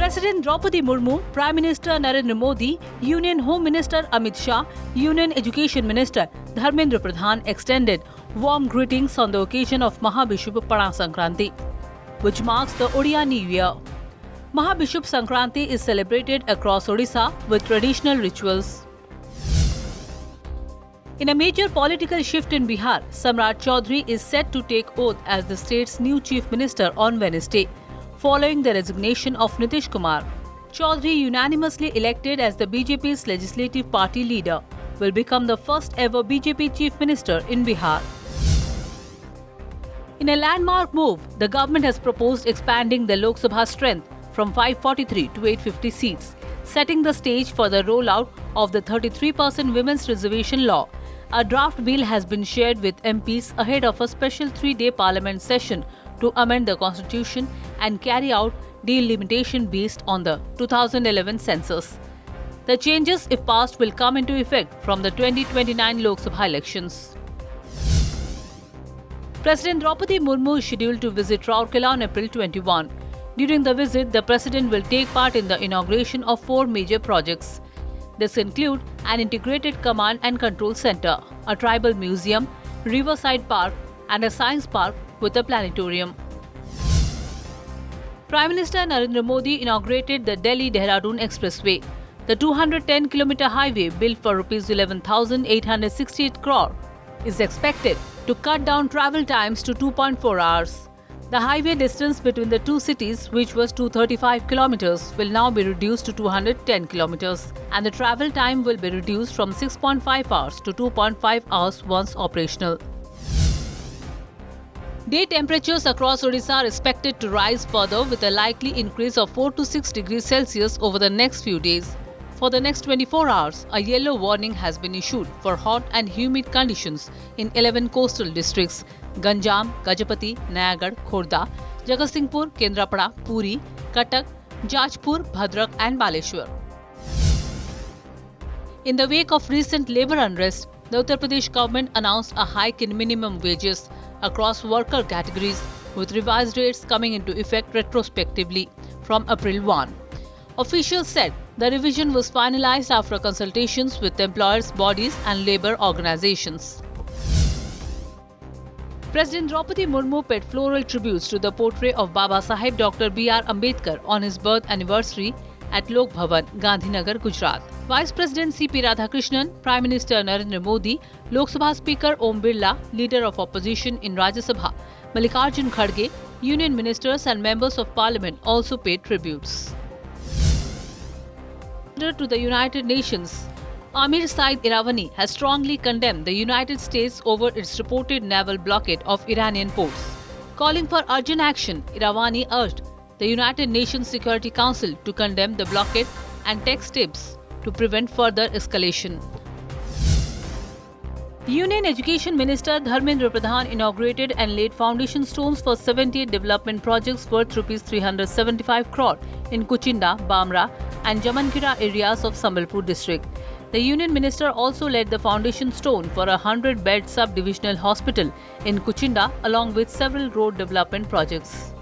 President Draupadi Murmu, Prime Minister Narendra Modi, Union Home Minister Amit Shah, Union Education Minister Dharmendra Pradhan extended warm greetings on the occasion of Mahabishub Pada Sankranti, which marks the Odia New Year. Mahabishub Sankranti is celebrated across Odisha with traditional rituals. In a major political shift in Bihar, Samrat Chaudhary is set to take oath as the state's new Chief Minister on Wednesday, following the resignation of Nitish Kumar. Chaudhary, unanimously elected as the BJP's legislative party leader, will become the first ever BJP Chief Minister in Bihar. In a landmark move, the government has proposed expanding the Lok Sabha strength from 543 to 850 seats, setting the stage for the rollout of the 33% women's reservation law. A draft bill has been shared with MPs ahead of a special 3-day parliament session to amend the constitution and carry out delimitation based on the 2011 census. The changes, if passed, will come into effect from the 2029 Lok Sabha elections. President Draupadi Murmu is scheduled to visit Rourkela on April 21. During the visit, the President will take part in the inauguration of 4 major projects. This include an integrated command and control center, a tribal museum, riverside park, and a science park with a planetarium. Prime Minister Narendra Modi inaugurated the Delhi-Dehradun Expressway. The 210-kilometer highway, built for Rs 11,868 crore, is expected to cut down travel times to 2.4 hours. The highway distance between the two cities, which was 235 kilometers, will now be reduced to 210 kilometers, and the travel time will be reduced from 6.5 hours to 2.5 hours once operational. Day temperatures across Odisha are expected to rise further with a likely increase of 4 to 6 degrees Celsius over the next few days. For the next 24 hours, a yellow warning has been issued for hot and humid conditions in 11 coastal districts: Ganjam, Gajapati, Nayagarh, Khordha, Jagatsinghpur, Kendrapada, Puri, Cuttack, Jajpur, Bhadrak and Baleshwar. In the wake of recent labour unrest, the Uttar Pradesh government announced a hike in minimum wages across worker categories, with revised rates coming into effect retrospectively from April 1. Officials said the revision was finalized after consultations with employers' bodies and labour organizations. President Draupadi Murmu paid floral tributes to the portrait of Baba Saheb Dr. B.R. Ambedkar on his birth anniversary at Lok Bhavan, Gandhinagar, Gujarat. Vice President C.P. Radhakrishnan, Prime Minister Narendra Modi, Lok Sabha Speaker Om Birla, Leader of Opposition in Rajya Sabha Mallikarjun Kharge, Union Ministers and Members of Parliament also paid tributes. To the United Nations, Amir Said Iravani has strongly condemned the United States over its reported naval blockade of Iranian ports. Calling for urgent action, Iravani urged the United Nations Security Council to condemn the blockade and take steps to prevent further escalation. Union Education Minister Dharmendra Pradhan inaugurated and laid foundation stones for 78 development projects worth Rs 375 crore in Kuchinda, Bamra and Jamankira areas of Sambalpur district. The Union Minister also laid the foundation stone for a 100-bed sub-divisional hospital in Kuchinda along with several road development projects.